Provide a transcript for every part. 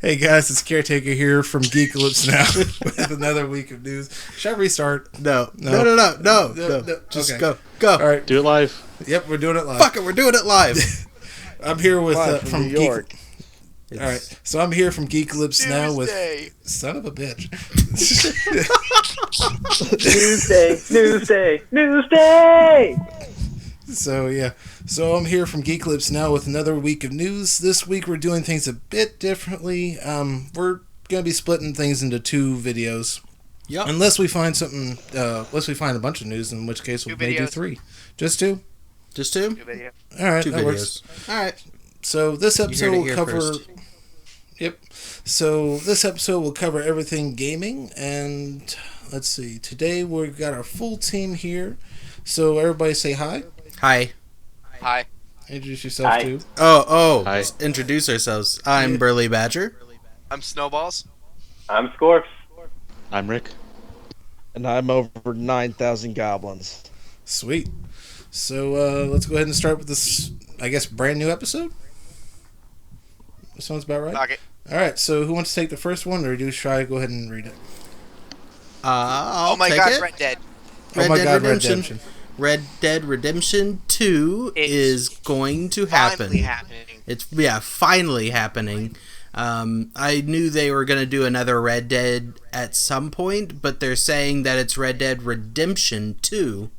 Hey guys, it's Caretaker here from Geekalypse Now with another week of news. Should I restart? No. Just Okay. go. All right. Do it live. Yep, we're doing it live. Fuck it, we're doing it live. I'm here with Live from New York. All right, so I'm here from Geekalypse Now with son of a bitch. Newsday. So I'm here from Geekalypse Now with another week of news. This week we're doing things a bit differently. We're gonna be splitting things into two videos. Yep. Unless we find something, unless we find a bunch of news, in which case we may do three. Just two? Just two? All right, Two that videos. works. All right. So this episode will cover. First. Yep. So this episode will cover everything gaming, and let's see. Today we've got our full team here. So everybody say hi. Hi. Hi. Introduce yourself Hi. too. Oh. Hi. Let's introduce ourselves. I'm Burly Badger. I'm Snowballs. I'm Scorf. I'm Rick. And I'm over 9,000 goblins. Sweet. So let's go ahead and start with this, I guess, brand new episode. That sounds about right. Fuck it. All right. So who wants to take the first one, or should I go ahead and read it? I'll Oh my take it. Red Dead. Red oh my Dead God, Redemption. Red Dead Redemption 2 It's is going to happen. Finally happening. It's finally happening. I knew they were going to do another Red Dead at some point, but they're saying that it's Red Dead Redemption 2.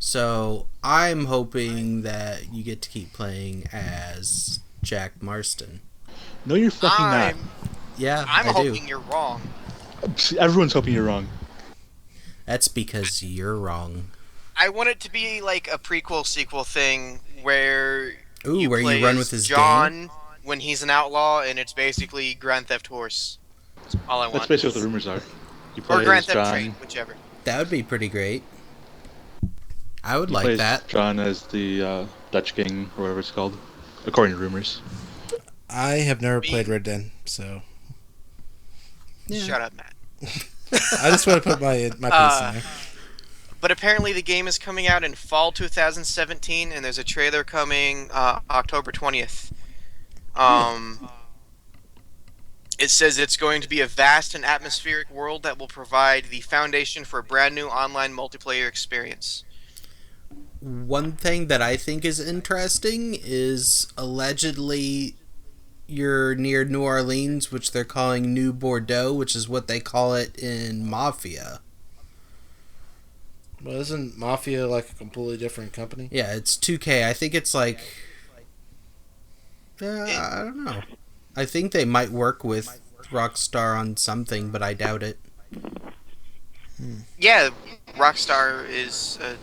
So I'm hoping that you get to keep playing as Jack Marston. No, you're fucking I'm Yeah, I'm I hoping do. you're wrong. not. Everyone's hoping you're wrong. That's because you're wrong. I want it to be like a prequel sequel thing where Ooh, where play you run as with his John when he's an outlaw, and it's basically Grand Theft Horse. That's all I That's want. basically what the rumors are. You play Or Grand as Theft John. Train, whichever. That would be pretty great. I would You like play as that. John as the Dutch King, or whatever it's called, according to rumors. I have never Me? played Red Dead, so Yeah. Shut up, Matt. I just want to put my piece in there. But apparently the game is coming out in fall 2017, and there's a trailer coming October 20th. It says it's going to be a vast and atmospheric world that will provide the foundation for a brand new online multiplayer experience. One thing that I think is interesting is allegedly you're near New Orleans, which they're calling New Bordeaux, which is what they call it in Mafia. Well, isn't Mafia like a completely different company? Yeah, it's 2K. I think it's like... I don't know. I think they might work with Rockstar on something, but I doubt it. Yeah, Rockstar is a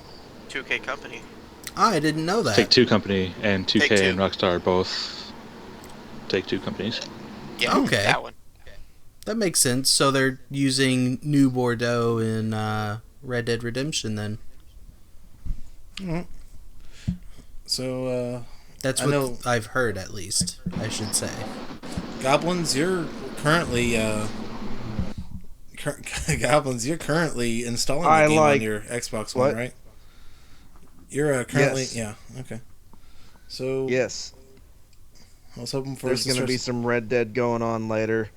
2K company. Oh, I didn't know that. Take-Two Company and 2K Take-Two. and Rockstar are both Take-Two companies. Yeah, Okay. that one. That makes sense. So they're using New Bordeaux in Red Dead Redemption then. Mhm. So, That's I what know- I've heard, at least, I should say. Goblins, you're currently installing the I game like- on your Xbox One, What? right? You're currently, Yes. yeah, okay. So, Yes, I was hoping for there's going to be some Red Dead going on later.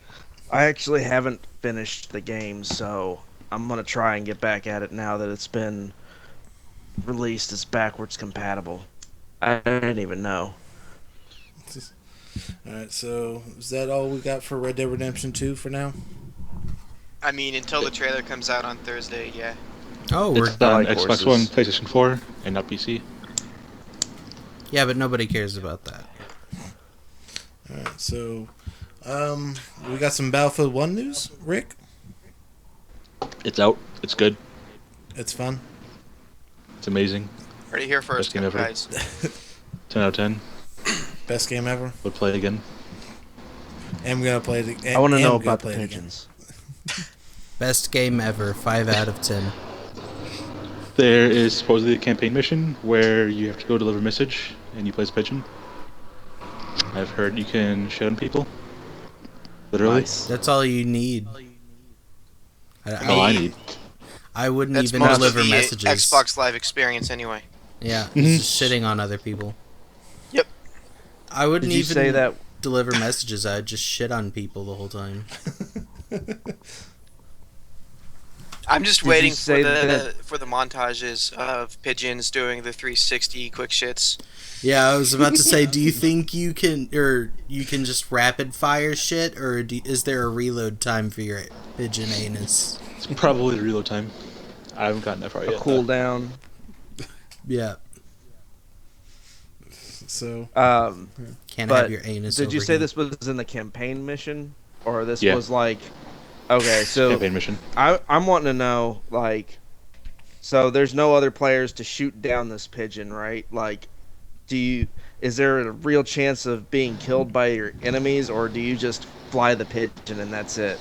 I actually haven't finished the game, so I'm going to try and get back at it now that it's been released as backwards compatible. I didn't even know. Alright, so is that all we got for Red Dead Redemption 2 for now? I mean, until the trailer comes out on Thursday, yeah. Oh, we're It's on like Xbox horses. One, PlayStation 4, and not PC. yeah, but nobody cares about that. Alright, so we got some Battlefield 1 news, Rick? It's out. It's good. It's fun. It's amazing. Heard it here first, Best game ever. guys. 10 out of 10. Best game ever. Would play it again. And we're gonna play it. I want to know we're gonna about the play it again. pigeons. Best game ever, 5 out of 10. There is supposedly a campaign mission where you have to go deliver a message, and you play as a pigeon. I've heard you can shit on people. Literally. Nice. That's all you need. That's all I need. I wouldn't That's even most deliver of the messages. Xbox Live experience anyway. Yeah, it's just shitting on other people. Yep. I wouldn't Did you even say that deliver messages, I'd just shit on people the whole time. I'm just Did waiting you say for the montages of pigeons doing the 360 quick shits. Yeah, I was about to say, do you think you can just rapid fire shit, or is there a reload time for your pigeon anus? It's probably the reload time. I haven't gotten that far A yet. cooldown. Yeah. So, Can't but have your anus. did you say overheat. this was in the campaign mission, or this Yeah. was like? Okay, so Campaign mission. I'm wanting to know, like, so there's no other players to shoot down this pigeon, right? Like, is there a real chance of being killed by your enemies, or do you just fly the pigeon and that's it?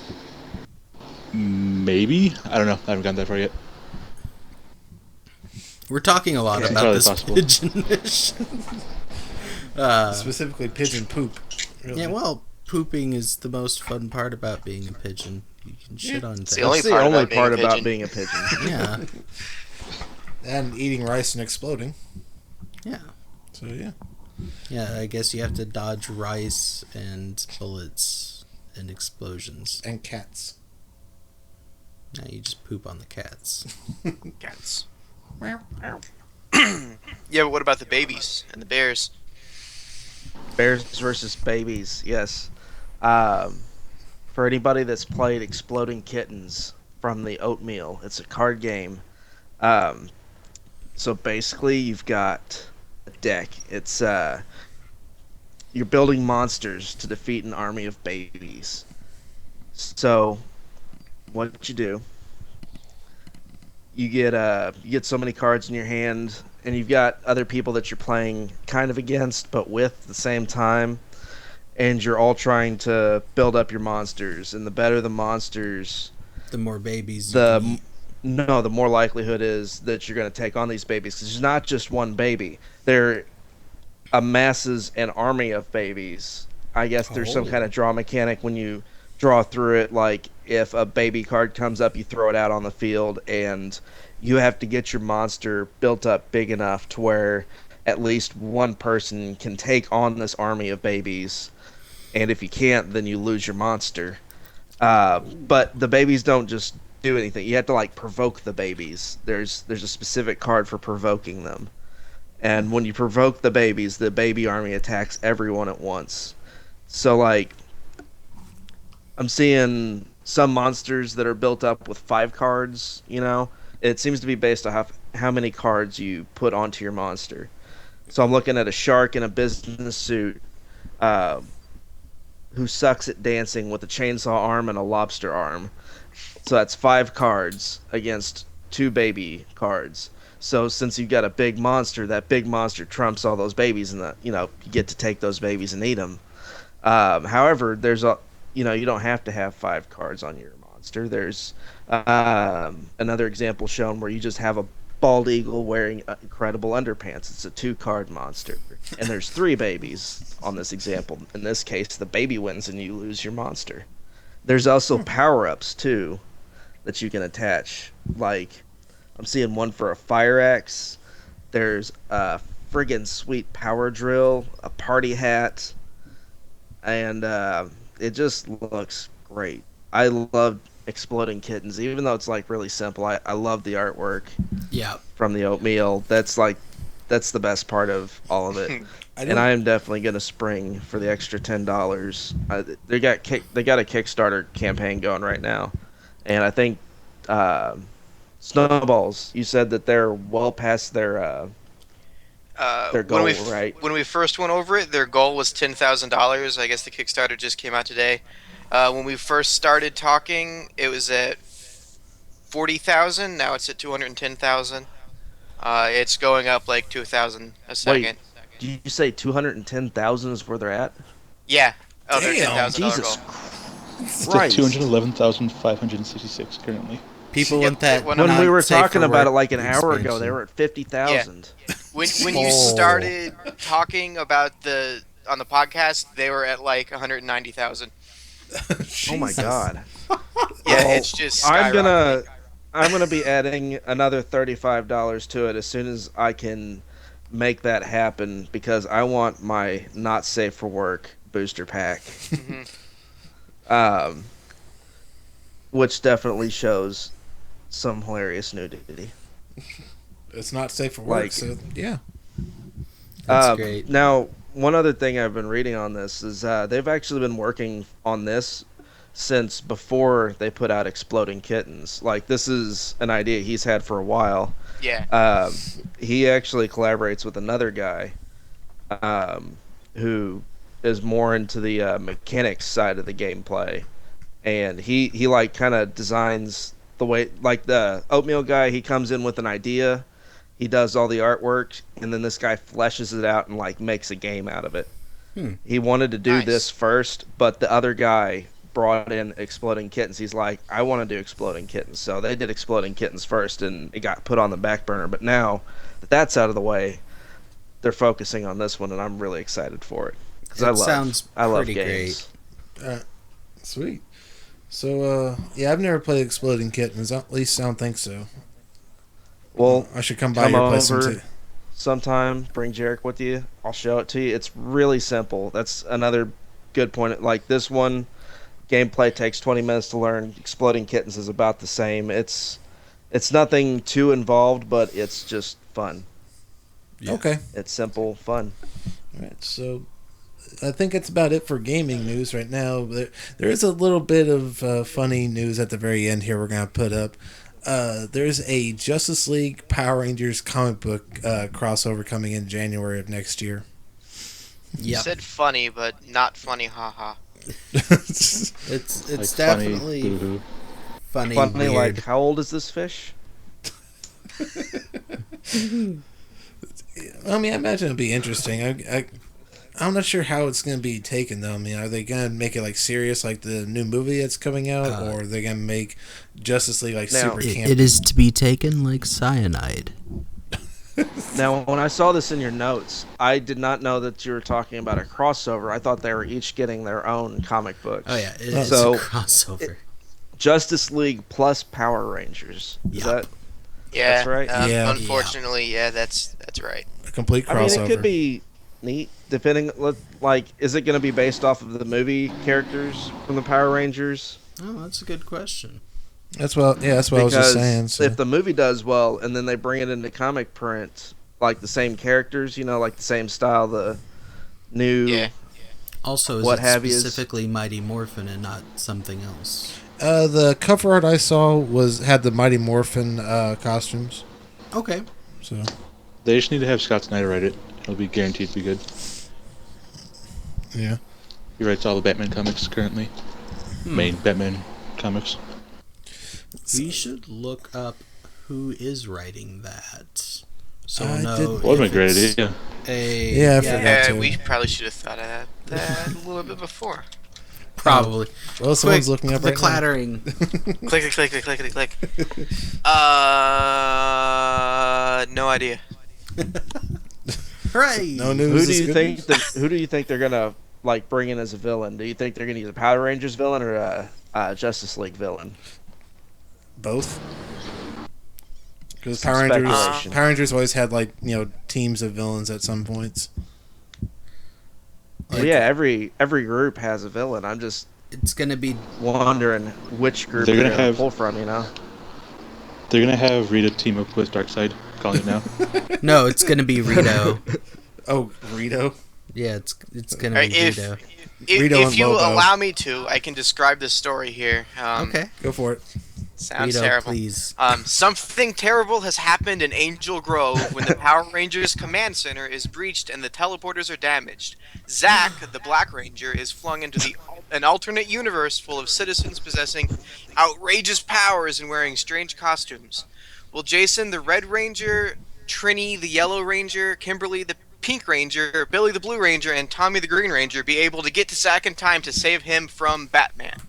Maybe? I don't know. I haven't gotten that far yet. We're talking a lot It's about entirely this possible. pigeon mission. specifically pigeon poop. Really. Yeah, well, pooping is the most fun part about being a pigeon. You can shit on things. the only That's the part only about being part a about pigeon. being a pigeon. Yeah, And eating rice and exploding. yeah. So, yeah. Yeah, I guess you have to dodge rice and bullets and explosions. And cats. Now you just poop on the cats. Cats. Yeah, but what about the babies and the bears? Bears versus babies, yes. For anybody that's played Exploding Kittens from the Oatmeal, it's a card game. So basically, you've got a deck. It's you're building monsters to defeat an army of babies. So, what you do? You get so many cards in your hand, and you've got other people that you're playing kind of against, but with at the same time, and you're all trying to build up your monsters. And the better the monsters, The more babies you can eat. the more likelihood is that you're going to take on these babies. 'Cause there's not just one baby; there amasses an army of babies. I guess there's some kind of draw mechanic when you draw through it. Like if a baby card comes up, you throw it out on the field, and you have to get your monster built up big enough to where at least one person can take on this army of babies. And if you can't, then you lose your monster. But the babies don't just do anything. You have to like provoke the babies. There's a specific card for provoking them. And when you provoke the babies, the baby army attacks everyone at once. So like I'm seeing some monsters that are built up with 5 cards, you know. It seems to be based on how many cards you put onto your monster. So I'm looking at a shark in a business suit who sucks at dancing with a chainsaw arm and a lobster arm. So that's 5 cards against 2 baby cards. So since you've got a big monster, that big monster trumps all those babies, and you get to take those babies and eat them. However, you don't have to have 5 cards on your monster. There's another example shown where you just have a bald eagle wearing incredible underpants. It's a 2-card monster, and there's 3 babies on this example. In this case, the baby wins and you lose your monster. There's also power-ups too that you can attach. Like I'm seeing one for a fire axe. There's a friggin' sweet power drill, a party hat, and it just looks great. I love Exploding Kittens, even though it's like really simple. I love the artwork Yeah. from the Oatmeal. That's the best part of all of it. And I am definitely gonna spring for the extra $10. They got a Kickstarter campaign going right now, and I think Snowballs. You said that they're well past their goal, right? When we first went over it, their goal was $10,000. I guess the Kickstarter just came out today. When we first started talking, it was at 40,000. Now it's at 210,000. It's going up like 2,000 a second. Wait, did you say 210,000 is where they're at? Yeah. Oh, they're Damn, $10,000 Jesus goal. It's Christ. at 211,566 currently. People Yeah, want that. when When we were safe talking for about it work like an hour ago, expansion. they were at 50,000. When you started talking about on the podcast, they were at like 190,000. Oh my god. Yeah, it's just I'm skyrocketing. gonna be adding another $35 to it as soon as I can make that happen, because I want my not safe for work booster pack. Mhm. Which definitely shows some hilarious nudity. It's not safe for work, Like- so yeah. That's great. Now, one other thing I've been reading on this is they've actually been working on this since before they put out Exploding Kittens. Like, this is an idea he's had for a while. Yeah. He actually collaborates with another guy who is more into the mechanics side of the gameplay. And he like kind of designs the way, like the Oatmeal guy, he comes in with an idea, he does all the artwork, and then this guy fleshes it out and like makes a game out of it. He wanted to do Nice. this first, but the other guy brought in Exploding Kittens. He's like, I want to do Exploding Kittens. So they did Exploding Kittens first, and it got put on the back burner. But now that that's out of the way, they're focusing on this one, and I'm really excited for it. Because I love pretty games. Sweet. So, yeah, I've never played Exploding Kittens. At least I don't think so. Well, I should come by come your place over sometime. sometime, bring Jarek with you. I'll show it to you. It's really simple. That's another good point. Like this one, gameplay takes 20 minutes to learn. Exploding Kittens is about the same. It's nothing too involved, but it's just fun. Yeah. Okay. It's simple, fun. All right. So, I think that's about it for gaming news right now. There is a little bit of funny news at the very end here we're going to put up. There's a Justice League Power Rangers comic book crossover coming in January of next year. You Yep. said funny, but not funny, haha. It's Like definitely funny, boo-hoo. funny, Funny, weird. like, how old is this fish? I mean, I imagine it'd be interesting. I'm not sure how it's going to be taken, though. I mean, are they going to make it, like, serious, like the new movie that's coming out? Or are they going to make Justice League, like, Now- super It camp? is to be taken like cyanide. Now, when I saw this in your notes, I did not know that you were talking about a crossover. I thought they were each getting their own comic books. Oh yeah, it's So, a crossover. Justice League plus Power Rangers. Is Yep. that? Yeah. That's right. Yeah. Unfortunately, yeah, that's right. A complete I mean, crossover. it could be neat, depending. Like, is it going to be based off of the movie characters from the Power Rangers? Oh, that's a good question. That's what I was just saying. So. If the movie does well, and then they bring it into comic print, like the same characters, like the same style, the new. Yeah. Also, is What it have you is- specifically Mighty Morphin and not something else? The cover art I saw had the Mighty Morphin costumes. Okay. So They just need to have Scott Snyder write it. It'll be guaranteed to be good. yeah. He writes all the Batman comics currently. Main Batman comics. We should look up who is writing that. So I we'll know. did- What a if great it's idea. Yeah, I forgot. Yeah, to. we probably should have thought of that a little bit before. Probably. Well, someone's Quick, looking up the right clattering. Click, click, click, click, click, click. No idea. Hooray! now. No news. Who do is you good think? news. Who do you think they're gonna like bring in as a villain? Do you think they're gonna use a Power Rangers villain or a Justice League villain? Both. Because Some Power speculation. Rangers always had teams of villains at some points. Well, yeah, every group has a villain. I'm just It's gonna be wondering which group They're they're gonna gonna have- pull from. They're gonna have Rita team up with Darkseid. Calling it now. no. It's gonna be Rito. Oh, Rito. Yeah, it's gonna Alright, be Rito. Rito if and you Lobo. allow me to, I can describe this story here. Okay. Go for it. Sounds Rito, terrible. please. Something terrible has happened in Angel Grove when the Power Rangers command center is breached and the teleporters are damaged. Zack, the Black Ranger, is flung into an alternate universe full of citizens possessing outrageous powers and wearing strange costumes. Will Jason, the Red Ranger, Trini, the Yellow Ranger, Kimberly, the Pink Ranger, Billy, the Blue Ranger, and Tommy, the Green Ranger, be able to get to Zack in time to save him from Batman?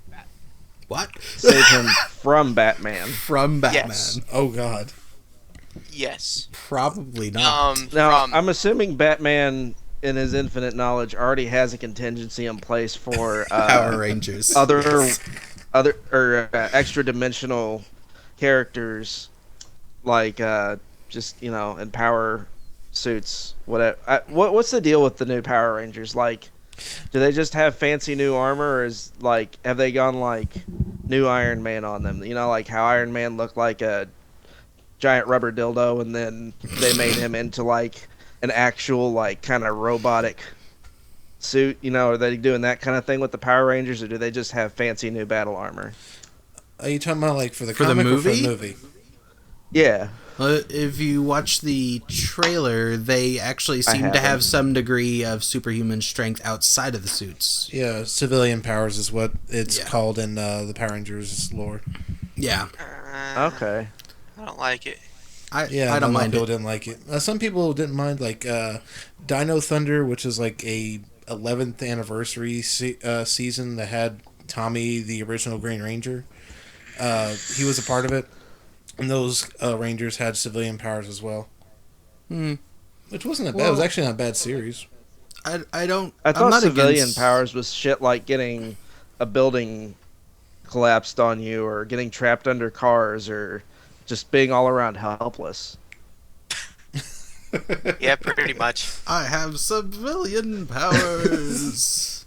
What? Save him from Batman. From Batman? Yes. Oh God. Yes. Probably not. Now, From I'm assuming Batman, in his infinite knowledge, already has a contingency in place for Power Rangers. other extra dimensional characters, like just in power suits. Whatever. What's the deal with the new Power Rangers? Like, Do they just have fancy new armor, or is like have they gone like new Iron Man on them? You know, like how Iron Man looked like a giant rubber dildo, and then they made him into like an actual like kind of robotic suit. You know, are they doing that kind of thing with the Power Rangers, or do they just have fancy new battle armor? Are you talking about like for the For the comic or for movie? the movie? Yeah, If you watch the trailer, they actually seem to have haven't. some degree of superhuman strength outside of the suits. Yeah, civilian powers is what it's Yeah. called in the Power Rangers lore. Yeah, okay. I don't like it. I Yeah, don't a lot of mind people it. didn't like it. Some people didn't mind like Dino Thunder, which is like a 11th anniversary season that had Tommy, the original Green Ranger. He was a part of it, and those Rangers had civilian powers as well. Which wasn't that bad. It was Well- actually not a bad series. I don't. I I'm thought not civilian against- powers was shit like getting a building collapsed on you, or getting trapped under cars, or just being all around helpless. Yeah, pretty much. I have civilian powers.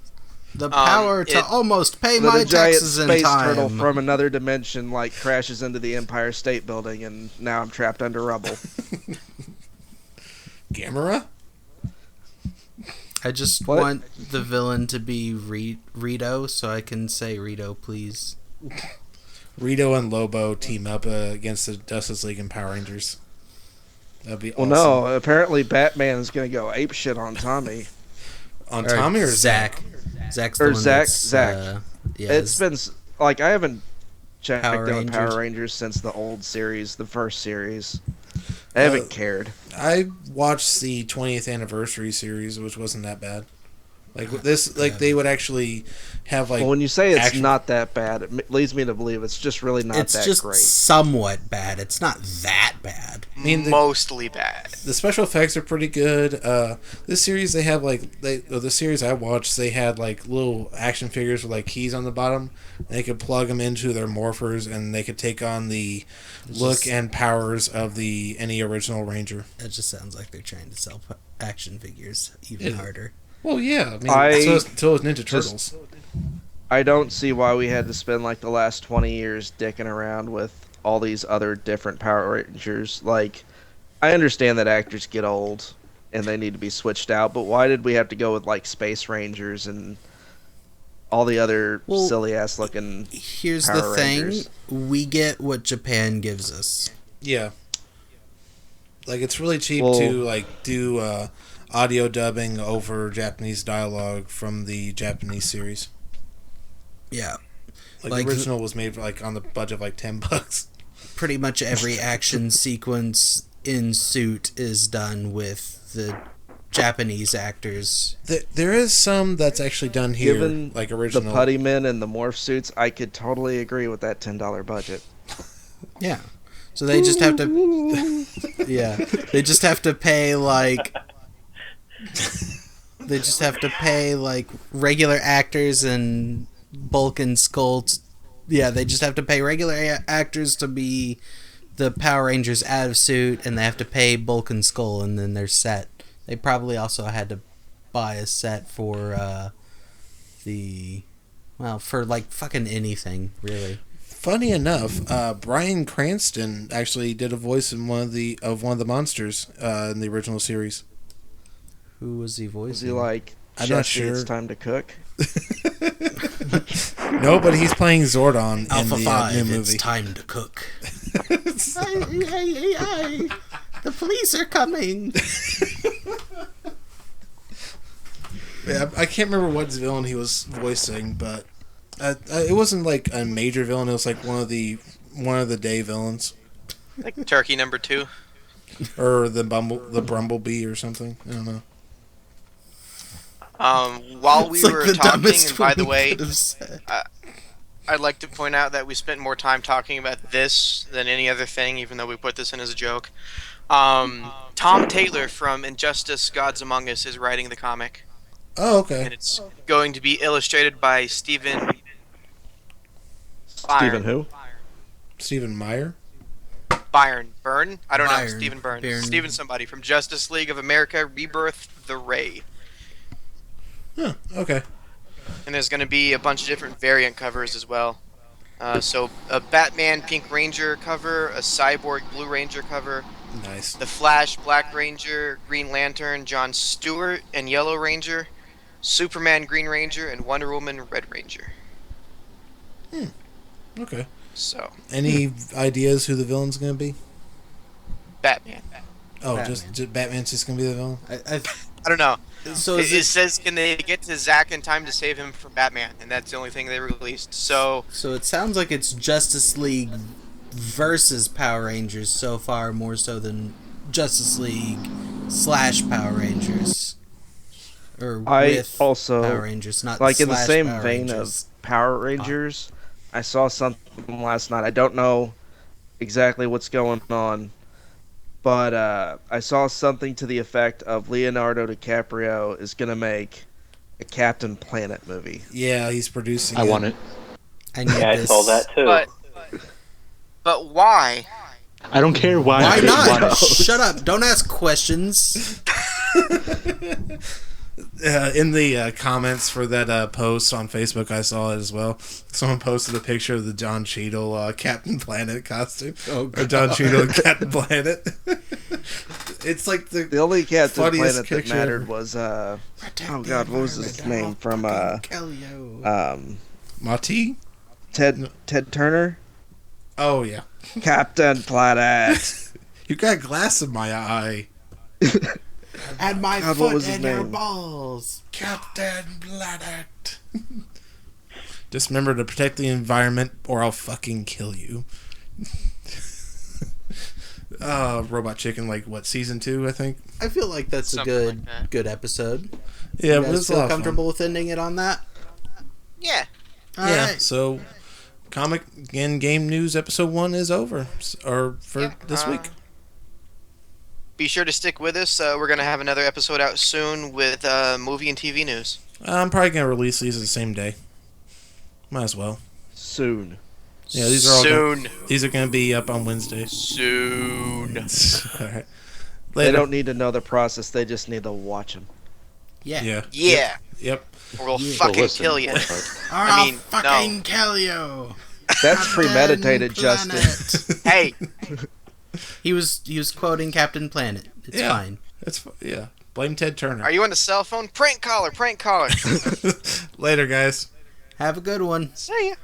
The power to almost pay Then my a giant taxes in space time. turtle from another dimension like crashes into the Empire State Building, and now I'm trapped under rubble. Gamera? I just What? want the villain to be Rito, so I can say Rito, please. Rito and Lobo team up against the Justice League and Power Rangers. That'd be Well, awesome. no, apparently Batman is going to go ape shit on Tommy. On Tommy or Zach? Zach's the Or one Zach- that's, Zach. yeah, It's been like I haven't checked Power on Rangers. Power Rangers since the old series, the first series. I haven't cared. I watched the 20th anniversary series, which wasn't that bad. Like this, like they would actually have like. Well, when you say it's action- not that bad, it leads me to believe it's just really not it's that just great. somewhat bad. It's not that bad. I mean, Mostly bad. the special effects are pretty good. This series they have like the series I watched, they had like little action figures with like keys on the bottom. They could plug them into their morphers, and they could take on the look and powers of any original Ranger. It just sounds like they're trying to sell action figures even Yeah. harder. Well, yeah, I mean, I so is Ninja Turtles. I don't see why we had to spend like the last 20 years dicking around with all these other different Power Rangers. Like, I understand that actors get old and they need to be switched out, but why did we have to go with like Space Rangers and all the other Well, silly ass looking? Here's Power the thing: Rangers. we get what Japan gives us. Yeah. Like it's really cheap Well- to like do audio dubbing over Japanese dialogue from the Japanese series. Yeah, Like, Like the original was made for, like on the budget of like $10. pretty much every action sequence in suit is done with the Japanese actors. There is some that's actually done here, Given like The original. putty men and the morph suits, I could totally agree with that $10 budget. Yeah, so they just have to. Yeah, they just have to pay like. They just have to pay like regular actors and Bulk and Skull. Yeah, they just have to pay regular actors to be the Power Rangers out of suit, and they have to pay Bulk and Skull, and then they're set. They probably also had to buy a set for for like fucking anything, really. Funny enough, Bryan Cranston actually did a voice in one of the monsters in the original series. Who was he Was voicing? he like, I'm not Jesse, it's sure. time to cook? No, but he's playing Zordon in Alpha the 5, new it's movie. time to cook. Hey, the police are coming. Yeah, I can't remember what villain he was voicing, but it wasn't like a major villain. It was like one of the day villains, Like Turkey number 2. or the Brumblebee or something. I don't know. While we It's like were the talking, dumbest and by one the you way, could have said. I'd like to point out that we spent more time talking about this than any other thing, even though we put this in as a joke. Tom Taylor from Injustice: Gods Among Us is writing the comic, Oh, okay. and it's going to be illustrated by Stephen Stephen who? Stephen Meyer. Byrne? I don't know. Byrne. Stephen Byrne. Byrne. Stephen somebody from Justice League of America: Rebirth, The Ray. Okay. And there's going to be a bunch of different variant covers as well. So a Batman Pink Ranger cover, a Cyborg Blue Ranger cover, Nice. the Flash Black Ranger, Green Lantern John Stewart and Yellow Ranger, Superman Green Ranger, and Wonder Woman Red Ranger. Okay. So Any ideas who the villain's going to be? Batman. Oh, Batman. just Batman's just going to be the villain? I don't know. So It, is it it, says, can they get to Zack in time to save him from Batman? And that's the only thing they released. So so it sounds like it's Justice League versus Power Rangers so far, more so than Justice League / Power Rangers. Or I with also, Power Rangers, not like in the slash same Power vein Rangers. of Power Rangers, I saw something last night. I don't know exactly what's going on, but I saw something to the effect of Leonardo DiCaprio is going to make a Captain Planet movie. Yeah, he's producing I want it. I need Yeah, I this. saw that too. but why? I don't care why. Why I just not? want it. Shut up! Don't ask questions. In the comments for that post on Facebook, I saw it as well. Someone posted a picture of the John Cheadle Captain Planet costume. Oh, Or John Cheadle and Captain Planet. It's like The only Captain Funniest Planet that picture mattered ever. was oh god, what was his name from Mati? Ted Turner? Oh, yeah. Captain Planet. You got glass in my eye. And my God, what foot was his and your name? balls. Captain Planet. Just remember to protect the environment or I'll fucking kill you. Robot Chicken, like, what, season 2, I think? I feel like that's Something a like that. good episode. Yeah, You but guys it's a feel lot of fun. comfortable with ending it on that? Yeah. All Yeah, right. so comic and game news episode 1 is over, or for Yeah, this week. Be sure to stick with us. We're going to have another episode out soon with movie and TV news. I'm probably gonna release these the same day. Might as well. Soon. Yeah, these are all Soon. these are gonna be up on Wednesday. Soon. All right. They Later. don't need to know the process, they just need to watch them. Yeah. Yeah. Yeah. Yep. Or we'll Yeah. fucking Listen. kill you. I'll mean, fucking no. kill you. That's Captain premeditated, Planet. Justin. Hey, He was quoting Captain Planet. It's Yeah. fine. Yeah. Blame Ted Turner. are you on the cell phone? Prank caller, prank caller. Later, guys. Have a good one. See ya.